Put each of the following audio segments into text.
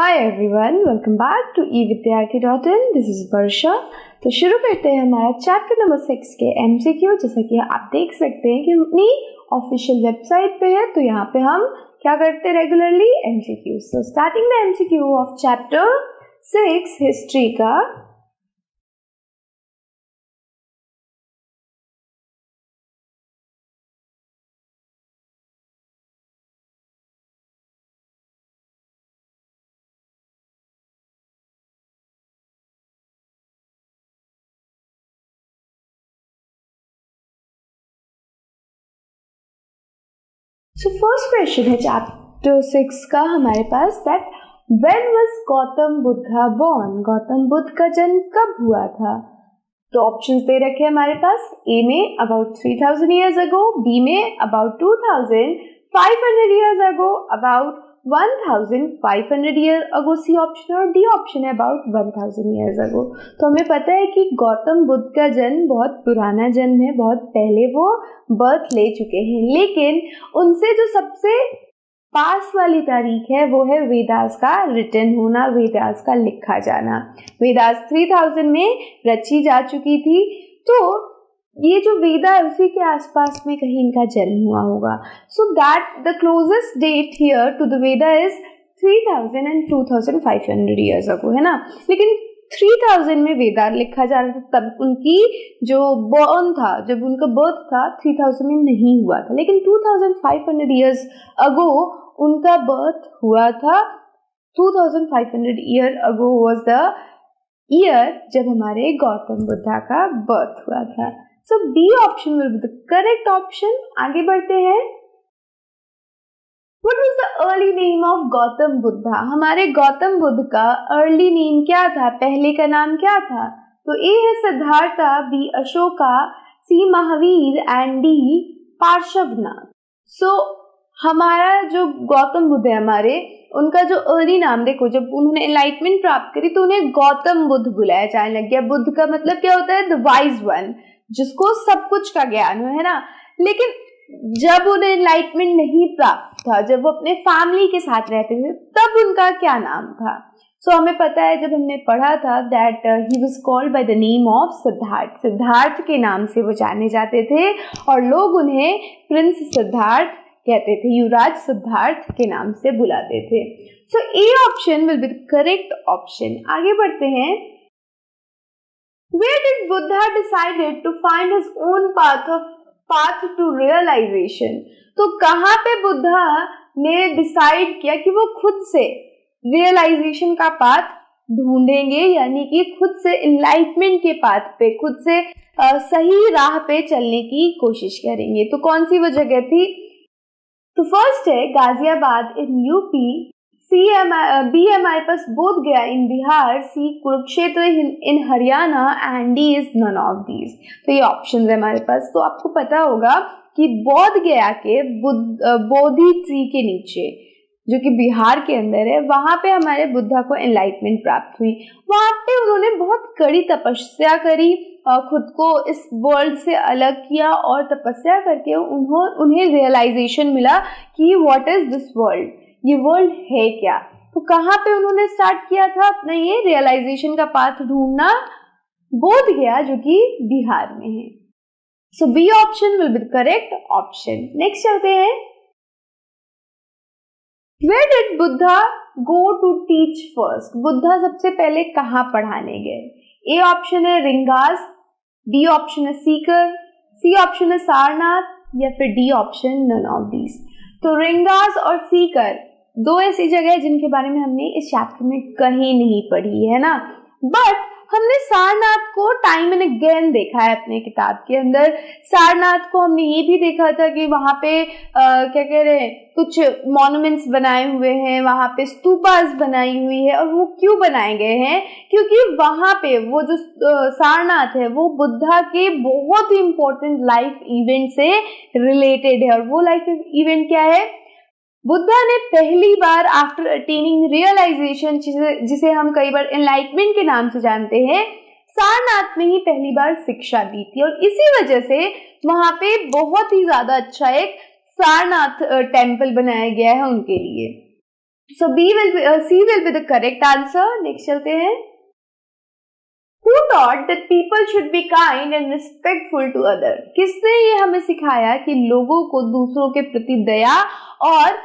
Hi everyone, welcome back to evidyarthi.in। This is Varsha. तो शुरू करते हैं हमारा चैप्टर नंबर 6 के एमसीक्यू। जैसा कि आप देख सकते हैं कि अपनी ऑफिशियल वेबसाइट पे है, तो यहाँ पे हम क्या करते हैं regularly MCQ. So starting the MCQ of chapter 6 history का। सो फर्स्ट क्वेश्चन है चैप्टर 6 का हमारे पास, that when was Gautam Buddha born? Gautam Buddha का जन्म कब हुआ था? तो ऑप्शंस दे रखे हैं हमारे पास। ए में अबाउट 3000 ईयर्स अगो, बी में about 2500 years ago, about 1500 year ago C option, और डी ऑप्शन है अबाउट 1000 ईयर्स अगो। तो हमें पता है कि गौतम बुद्ध का जन्म बहुत पुराना जन्म है, बहुत पहले वो बर्थ ले चुके हैं, लेकिन उनसे जो सबसे पास वाली तारीख है वो है वेदास का रिटन होना, वेदास का लिखा जाना। वेदास 3000 में रची जा चुकी थी, तो ये जो वेदा है उसी के आसपास में कहीं इनका जन्म हुआ होगा। So that the closest date here to the Veda is 3000 and 2500 years ago, है ना। लेकिन 3000 में वेदा लिखा जा रहा था, तब उनकी जो बर्न था, जब उनका बर्थ था 3000 में नहीं हुआ था, लेकिन 2500 ईयर्स अगो उनका बर्थ हुआ था। 2500 year ago was the year जब हमारे गौतम बुद्धा का बर्थ हुआ था। So B option will be the correct option. आगे बढ़ते हैं। What was the early name of Gautam Buddha? हमारे गौतम बुद्ध का अर्ली नेम क्या था, पहले का नाम क्या था? तो ए है Siddhartha, B Ashoka, C Mahavir and D Parshvanath. So हमारा जो गौतम बुद्ध है हमारे, उनका जो अर्ली नाम देखो, जब उन्होंने एनलाइटमेंट प्राप्त करी तो उन्हें गौतम बुद्ध बुलाया जाने लग गया। बुद्ध का मतलब क्या होता है? द वाइज वन, जिसको सब कुछ का ज्ञान है ना। लेकिन जब उन्हें एनलाइटमेंट नहीं प्राप्त था, जब वो अपने फैमिली के साथ रहते थे, तब उनका क्या नाम था? सो हमें पता है, जब हमने पढ़ा था that he was called by the name of Siddharth. Siddharth के नाम से वो जाने जाते थे और लोग उन्हें प्रिंस सिद्धार्थ कहते थे, युवराज सिद्धार्थ के नाम से बुलाते थे। So A option will be the correct option. आगे बढ़ते हैं। Where did Buddha decided to find his own path to realization? तो कहाँ पे बुद्धा ने डिसाइड किया कि वो खुद से रियलाइजेशन का पाथ ढूंढेंगे, यानी कि खुद से एनलाइटमेंट के पाथ पे, खुद से सही राह पे चलने की कोशिश करेंगे। तो कौन सी वो जगह थी? तो फर्स्ट है गाजियाबाद इन यूपी, बी हमारे पास Bodh Gaya in Bihar, C Kurukshetra in Haryana and D is none of these. तो ये ऑप्शन है हमारे पास। तो आपको पता होगा कि बोध गया के बोधि ट्री के नीचे, जो कि बिहार के अंदर है, वहां पे हमारे बुद्धा को एनलाइटमेंट प्राप्त हुई। वहां पे उन्होंने बहुत कड़ी तपस्या करी, खुद को इस वर्ल्ड से अलग किया और तपस्या करके उन्हें रियलाइजेशन मिला कि व्हाट इज दिस वर्ल्ड, ये वर्ल्ड है क्या। तो कहाँ पे उन्होंने स्टार्ट किया था अपना ये रियलाइजेशन का पाथ ढूंढना? बोध गया, जो कि बिहार में है। So B option will be the correct option. Next चलते हैं। Where did Buddha go to teach first? Buddha सबसे पहले कहाँ पढ़ाने गए? ए ऑप्शन है रिंगास, बी ऑप्शन है सीकर, सी ऑप्शन है सारनाथ, या फिर D option none of these. तो रिंगास और सीकर दो ऐसी जगह है जिनके बारे में हमने इस चैप्टर में कहीं नहीं पढ़ी है ना, बट हमने सारनाथ को टाइम एंड अगेन देखा है अपने किताब के अंदर। सारनाथ को हमने ये भी देखा था कि वहां पे क्या कह रहे हैं, कुछ मॉन्यूमेंट्स बनाए हुए हैं, वहां पे स्तूपास बनाई हुई है। और वो क्यों बनाए गए हैं? क्योंकि वहां पे वो जो सारनाथ है वो बुद्धा के बहुत ही इंपॉर्टेंट लाइफ इवेंट से रिलेटेड है। और वो लाइफ इवेंट क्या है? बुद्धा ने पहली बार आफ्टर अटेनिंग रियलाइजेशन, जिसे हम कई बार एनलाइटमेंट के नाम से जानते हैं, सारनाथ में ही पहली बार शिक्षा दी थी। और इसी वजह से वहां पे बहुत ही ज्यादा अच्छा एक सारनाथ टेम्पल बनाया गया है उनके लिए। So C will be the correct answer. Next चलते हैं. Who taught that people should be kind and respectful to others? किसने ये हमें सिखाया कि लोगों को दूसरों के प्रति दया और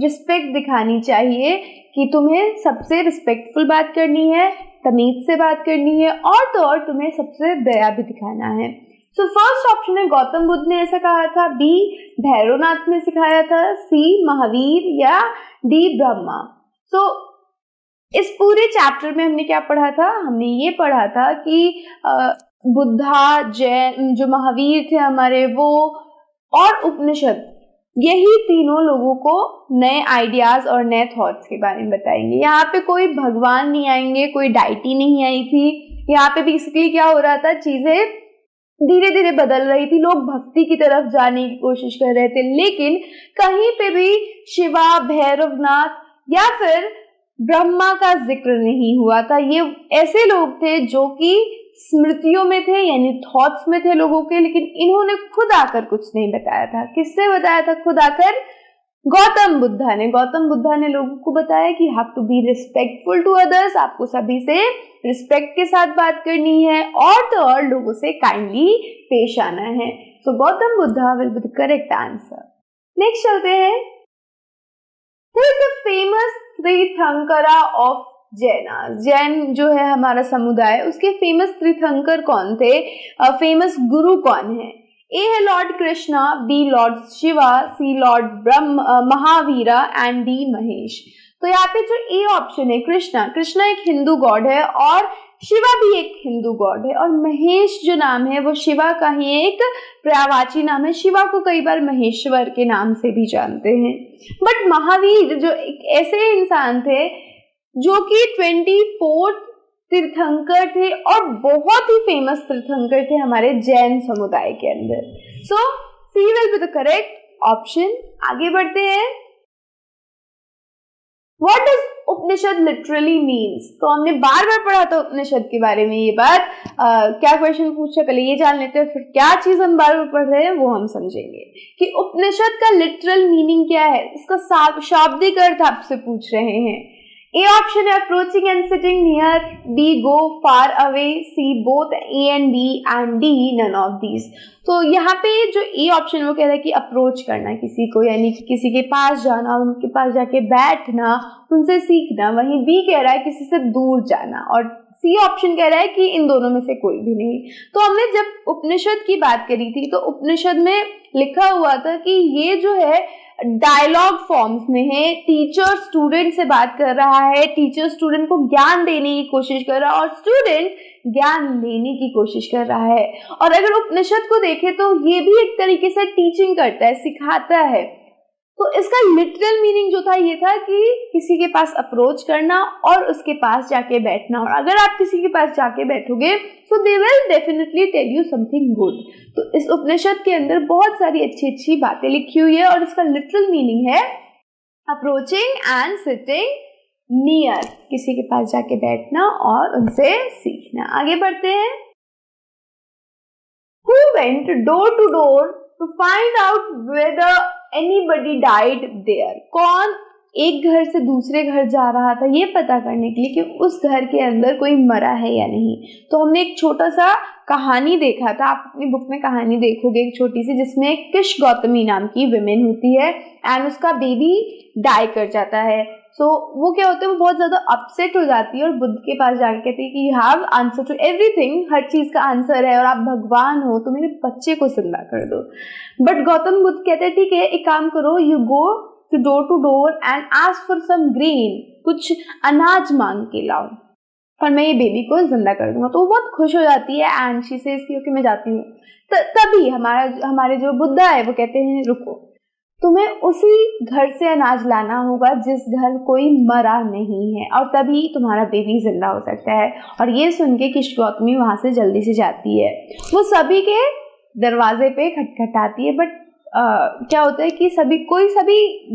रिस्पेक्ट दिखानी चाहिए, कि तुम्हें सबसे रिस्पेक्टफुल बात करनी है, तमीज से बात करनी है, और तो और तुम्हें सबसे दया भी दिखाना है. सो फर्स्ट ऑप्शन है गौतम बुद्ध ने ऐसा कहा था, बी भैरवनाथ ने सिखाया था, सी महावीर, या डी ब्रह्मा. सो इस पूरे चैप्टर में हमने क्या पढ़ा था? हमने ये पढ़ा था कि बुद्धा, जैन, जो महावीर थे हमारे वो, और उपनिषद, यही तीनों लोगों को नए आइडियाज और नए थॉट्स के बारे में बताएंगे. यहाँ पे कोई भगवान नहीं आएंगे, कोई डाइटी नहीं आई थी. यहाँ पे बेसिकली क्या हो रहा था, चीजें धीरे धीरे बदल रही थी, लोग भक्ति की तरफ जाने की कोशिश कर रहे थे, लेकिन कहीं पे भी शिवा, भैरवनाथ या फिर ब्रह्मा का जिक्र नहीं हुआ था. ये ऐसे लोग थे जो कि स्मृतियों में थे, यानी थॉट्स में थे लोगों के, लेकिन इन्होंने खुद आकर कुछ नहीं बताया था. किसने बताया था? खुद आकर गौतम बुद्धा ने. गौतम बुद्धा ने लोगों को बताया कि have to be respectful to others, आपको सभी से रिस्पेक्ट के साथ बात करनी है, और तो और लोगों से काइंडली पेश आना है. So Gautam Buddha will be the correct answer. Next चलते हैं. Who is the famous Tirthankara of Jaina? Jain जो है हमारा समुदाय, उसके फेमस तीर्थंकर कौन थे? फेमस गुरु कौन है? ए है lord Krishna, B lord Shiva, C lord Mahavira, and D Mahesh. तो यहाँ पे जो ए ऑप्शन है कृष्णा एक हिंदू गॉड है, और शिवा भी एक हिंदू गॉड है, और महेश जो नाम है वो शिवा का ही एक पर्यायवाची नाम है. शिवा को कई बार महेश्वर के नाम से भी जानते हैं. बट महावीर जो एक ऐसे इंसान थे जो कि 24 तीर्थंकर थे, और बहुत ही फेमस तीर्थंकर थे हमारे जैन समुदाय के अंदर. So C will be the correct option. आगे बढ़ते हैं. What does Upanishad literally means? तो हमने बार बार पढ़ा था उपनिषद के बारे में. ये बात क्या क्वेश्चन पूछा, पहले ये जान लेते हैं, फिर क्या चीज हम बार बार पढ़ रहे हैं वो हम समझेंगे कि उपनिषद का लिटरल मीनिंग क्या है, इसका शाब्दिक अर्थ आपसे पूछ रहे हैं. ए ऑप्शन है approaching and sitting near, B go far away, C both A and B, and D none of these. तो यहाँ पे जो ए ऑप्शन वो कह रहा है कि अप्रोच करना किसी को, यानी कि किसी के पास जाना, उनके पास जाके बैठना, उनसे सीखना. वहीं बी कह रहा है किसी से दूर जाना, और सी ऑप्शन कह रहा है कि इन दोनों में से कोई भी नहीं. तो हमने जब उपनिषद की बात करी थी तो उपनिषद में लिखा हुआ था कि ये जो है डायलॉग फॉर्म्स में है, टीचर स्टूडेंट से बात कर रहा है, टीचर स्टूडेंट को ज्ञान देने की कोशिश कर रहा है, और स्टूडेंट ज्ञान लेने की कोशिश कर रहा है. और अगर उपनिषद को देखें तो ये भी एक तरीके से टीचिंग करता है, सिखाता है. तो इसका लिटरल मीनिंग जो था ये था कि किसी के पास अप्रोच करना और उसके पास जाके बैठना, और अगर आप किसी के पास जाके बैठोगे तो they will definitely tell you something good. तो इस उपनिषद के अंदर बहुत सारी अच्छी अच्छी बातें लिखी हुई है, और इसका लिटरल मीनिंग है अप्रोचिंग एंड सिटिंग नियर, किसी के पास जाके बैठना और उनसे सीखना. आगे बढ़ते हैं. Who went door to door to find out whether anybody died there? कौन एक घर से दूसरे घर जा रहा था ये पता करने के लिए कि उस घर के अंदर कोई मरा है या नहीं. तो हमने एक छोटा सा कहानी देखा था, आप अपनी बुक में कहानी देखोगे एक छोटी सी, जिसमें किश गौतमी नाम की विमेन होती है एंड उसका बेबी डाई कर जाता है. सो वो क्या होता है, वो बहुत ज्यादा अपसेट हो जाती है और बुद्ध के पास जाकर कहती है कि you have answer to everything, हर चीज का आंसर है और आप भगवान हो, तो मेरे बच्चे को जिंदा कर दो. बट गौतम बुद्ध कहते हैं ठीक है, एक काम करो, you go to door and ask for some grain, कुछ अनाज मांग के लाओ और मैं ये बेबी को जिंदा कर दूंगा. तो वो बहुत खुश हो जाती है एंड शी सेज कि ओके मैं जाती हूँ. तभी हमारे जो बुद्धा है वो कहते हैं रुको, तुम्हें उसी घर से अनाज लाना होगा जिस घर कोई मरा नहीं है, और तभी तुम्हारा बेबी जिंदा हो सकता है. और ये सुन के किश गौतमी वहां से जल्दी से जाती है. वो सभी के दरवाजे पे खटखटाती है, बट क्या होता है कि सभी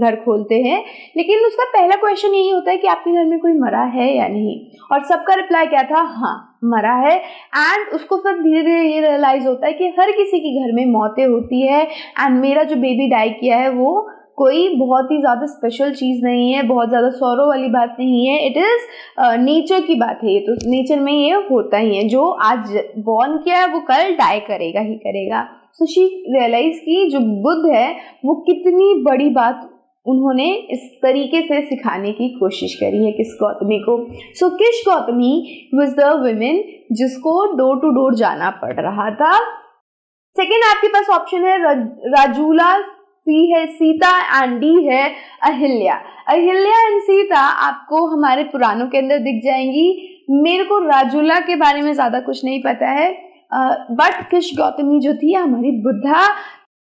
घर खोलते हैं, लेकिन उसका पहला क्वेश्चन यही होता है कि आपके घर में कोई मरा है या नहीं. और सबका रिप्लाई क्या था, हाँ मरा है. एंड उसको फिर धीरे धीरे ये रियलाइज होता है कि हर किसी के घर में मौतें होती है, एंड मेरा जो बेबी डाई किया है वो कोई बहुत ही ज़्यादा स्पेशल चीज़ नहीं है, बहुत ज़्यादा सौरव वाली बात नहीं है, इट इज़ नेचर की बात है। ये तो नेचर में ये होता ही है, जो आज बॉर्न किया है वो कल डाई करेगा ही करेगा। सो शी रियलाइज की जो बुद्ध है वो कितनी बड़ी बात उन्होंने इस तरीके से सिखाने की कोशिश करी है किस गौतमी को। सो Kisa Gautami was the women जिसको डोर टू डोर जाना पड़ रहा था। सेकेंड आपके पास ऑप्शन है राजूला, सी है सीता एंड डी है अहिल्या। अहिल्या एंड सीता आपको हमारे पुराणों के अंदर दिख जाएंगी। मेरे को राजूला के बारे में ज्यादा कुछ नहीं पता है, बट किश गौतमी जो थी हमारी बुद्धा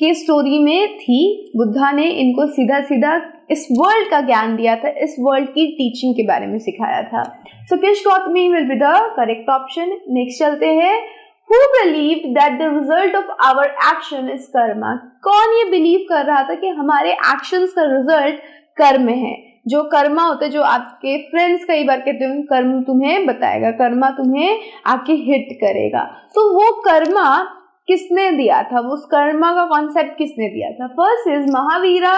के स्टोरी में थी। बुद्धा ने इनको सीधा सीधा इस वर्ल्ड का ज्ञान दिया था, इस वर्ल्ड की टीचिंग के बारे में सिखाया था। So Kisa Gotami will be the correct option. Next चलते हैं, Who believed that the result of our action is karma? कौन ये बिलीव कर रहा था कि हमारे एक्शंस का रिजल्ट कर्म है? जो कर्मा होता है, जो आपके फ्रेंड्स कई बार कहते हैं कर्म तुम्हें बताएगा, कर्मा तुम्हें आके हिट करेगा। तो वो कर्मा किसने दिया था, वो उस कर्मा का कॉन्सेप्ट किसने दिया था? First is Mahavira,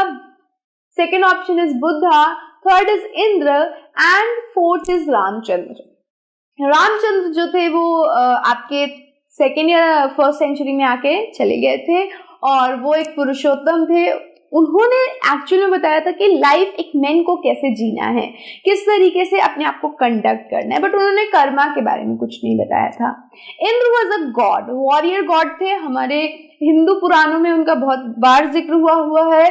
second option is Buddha, third is Indra and fourth is Ramchandra. Ramchandra जो थे वो आपके सेकेंड या फर्स्ट सेंचुरी में आके चले गए थे और वो एक पुरुषोत्तम थे। उन्होंने एक्चुअली में बताया था कि लाइफ एक मैन को कैसे जीना है, किस तरीके से अपने आप को कंडक्ट करना है, बट उन्होंने कर्मा के बारे में कुछ नहीं बताया था। Indra was a God, warrior God थे। हमारे हिंदू पुराणों में उनका बहुत बार जिक्र हुआ है,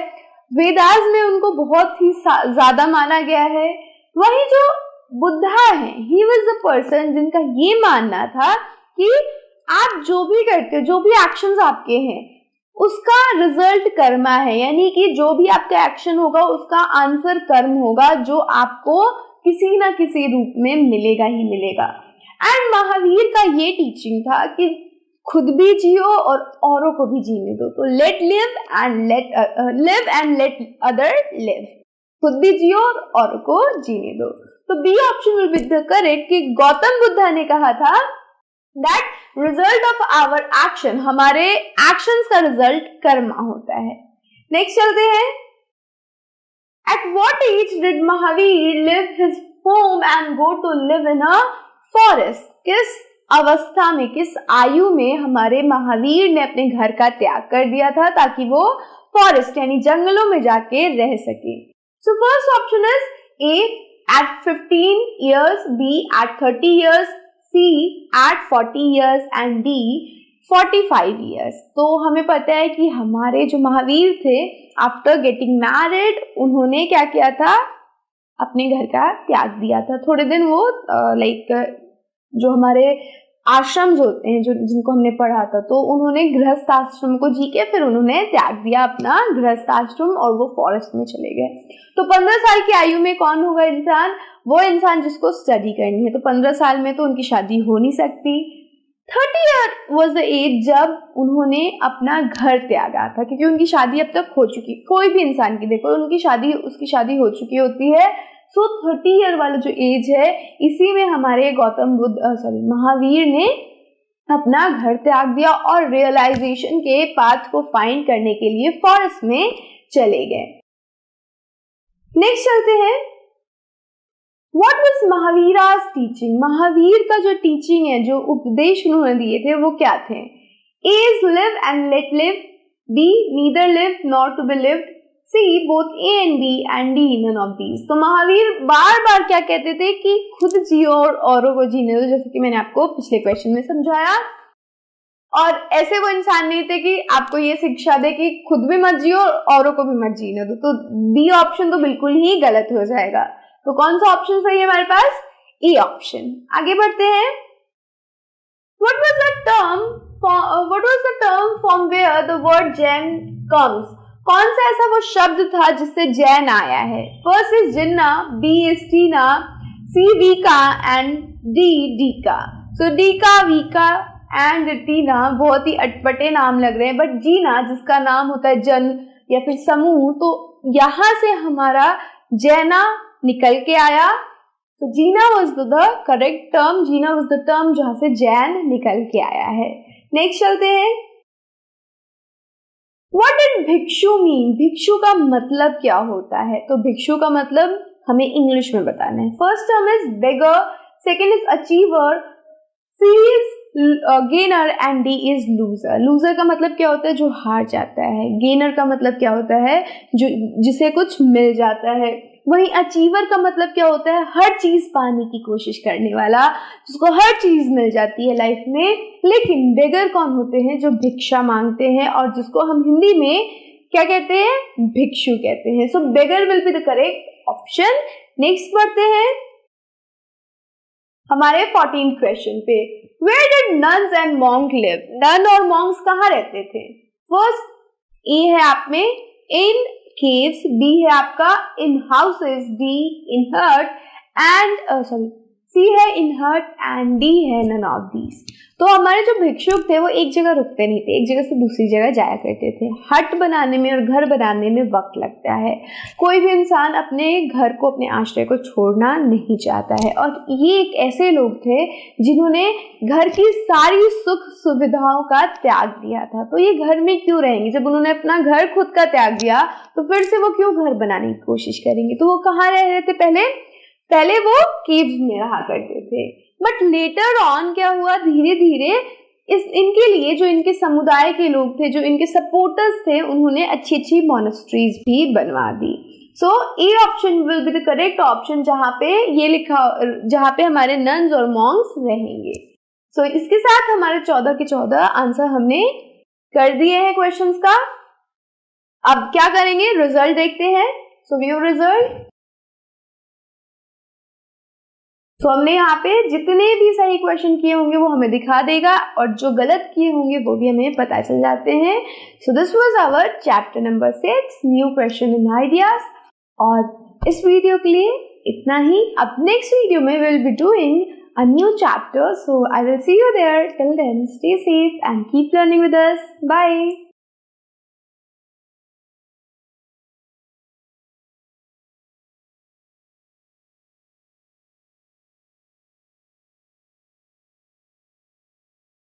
वेदास में उनको बहुत ही ज्यादा माना गया है। वही जो बुद्धा है, ही वॉज द पर्सन जिनका ये मानना था कि आप जो भी करते हो, जो भी एक्शंस आपके हैं, उसका रिजल्ट कर्मा है, यानी कि जो भी आपका एक्शन होगा उसका आंसर कर्म होगा, जो आपको किसी ना किसी रूप में मिलेगा ही मिलेगा। एंड महावीर का ये टीचिंग था कि खुद भी जियो और औरों को भी जीने दो। तो let live and let other live, खुद भी जियो और औरों को जीने दो। तो B option will be the correct कि गौतम बुद्धा ने कहा था that result of our action, हमारे एक्शंस का रिजल्ट कर्मा होता है। नेक्स्ट चलते हैं, at what age did Mahavir leave his home and go to live in a forest? किस अवस्था में, किस आयु में हमारे महावीर ने अपने घर का त्याग कर दिया था ताकि वो फॉरेस्ट यानी जंगलों में जाके रह सके? So first option is A at 15 years, B at 30 years, C at 40 years and D 45 years। तो हमें पता है कि हमारे जो महावीर थे आफ्टर गेटिंग मैरिड उन्होंने क्या किया था, अपने घर का त्याग दिया था। थोड़े दिन वो जो हमारे आश्रम्स होते हैं, जो जिनको हमने पढ़ा था, तो उन्होंने गृहस्थ आश्रम को जी के फिर उन्होंने त्याग दिया अपना गृहस्थ आश्रम और वो फॉरेस्ट में चले गए। तो 15 साल की आयु में कौन होगा इंसान? वो इंसान जिसको स्टडी करनी है। तो 15 साल में तो उनकी शादी हो नहीं सकती। 30 ईयर वॉज द एज जब उन्होंने अपना घर त्यागा था, क्योंकि उनकी शादी अब तक हो चुकी, कोई भी इंसान की देखो उसकी शादी हो चुकी होती है। सो 30 ईयर वाला जो एज है, इसी में हमारे महावीर ने अपना घर त्याग दिया और रियलाइजेशन के पाथ को फाइंड करने के लिए फॉरेस्ट में चले गए। नेक्स्ट चलते हैं, व्हाट वाज महावीरास टीचिंग? महावीर का जो टीचिंग है, जो उपदेश उन्होंने दिए थे, वो क्या थे? A is live and let live, B neither live nor to be lived, C both A and B and D none of these. तो महावीर बार बार क्या कहते थे कि खुद जियो और औरों को जीने दो, जैसे कि मैंने आपको पिछले क्वेश्चन में समझाया। और ऐसे वो इंसान नहीं थे कि आपको ये शिक्षा दे कि खुद भी मत जियो और औरों को भी मत जीने दो। तो बी ऑप्शन तो बिल्कुल ही गलत हो जाएगा। तो कौन सा ऑप्शन सही है हमारे पास? A option. आगे बढ़ते हैं, what was the term from where the word Jain comes? कौन सा ऐसा वो शब्द था जिससे जैन आया है? First is Jina, B is Tina, C Vika and D Dika. So Dika, Vika and Tina बहुत ही अटपटे नाम लग रहे हैं, बट जीना जिसका नाम होता है जन या फिर समूह, तो यहां से हमारा जैना निकल के आया। तो Jina was the correct term, Jina was the term जहां से जैन निकल के आया है। नेक्स्ट चलते हैं, What did भिक्षु मीन? भिक्षु का मतलब क्या होता है? तो भिक्षु का मतलब हमें इंग्लिश में बताना है. First term is beggar, second is achiever, C is gainer and D is loser. Loser का मतलब क्या होता है? जो हार जाता है. गेनर का मतलब क्या होता है? जो जिसे कुछ मिल जाता है. वहीं अचीवर का मतलब क्या होता है? हर चीज पाने की कोशिश करने वाला, जिसको हर चीज मिल जाती है लाइफ में. लेकिन बेगर कौन होते हैं? जो भिक्षा मांगते हैं और जिसको हम हिंदी में क्या कहते हैं? भिक्षु कहते हैं. So beggar will be the correct option. Next बढ़ते हैं हमारे 14th क्वेश्चन पे. Where did nuns and monks live? Nun और मॉन्क्स कहाँ रहते थे? फर्स्ट ए है आप में इन caves, B है आपका in houses, D in hut and C है in hut and D है none of these. तो हमारे जो भिक्षुक थे वो एक जगह रुकते नहीं थे, एक जगह से दूसरी जगह जाया करते थे. हट बनाने में और घर बनाने में वक्त लगता है. कोई भी इंसान अपने घर को, अपने आश्रय को छोड़ना नहीं चाहता है. और ये एक ऐसे लोग थे जिन्होंने घर की सारी सुख सुविधाओं का त्याग दिया था. तो ये घर में क्यों रहेंगे? जब उन्होंने अपना घर खुद का त्याग दिया तो फिर से वो क्यों घर बनाने की कोशिश करेंगे? तो वो कहाँ रह रहे थे? पहले वो केव्स में रहा करते थे. बट लेटर ऑन क्या हुआ? धीरे धीरे इनके लिए, जो इनके समुदाय के लोग थे, जो इनके सपोर्टर्स थे, उन्होंने अच्छी अच्छी मॉनेस्ट्रीज भी बनवा दी. So A option will be the correct option, जहाँ पे हमारे नन्स और मॉन्क्स रहेंगे. सो इसके साथ हमारे 14 के 14 आंसर हमने कर दिए हैं क्वेश्चंस का. अब क्या करेंगे? रिजल्ट देखते हैं. सो व्यू रिजल्ट. तो हमने यहाँ पे जितने भी सही क्वेश्चन किए होंगे वो हमें दिखा देगा और जो गलत किए होंगे वो भी हमें पता चल जाते हैं. So this was our chapter number 6, new question and ideas. और इस वीडियो के लिए इतना ही. अब नेक्स्ट वीडियो में will be doing a new chapter. So I will see you there. Till then stay safe and keep learning with us. Bye.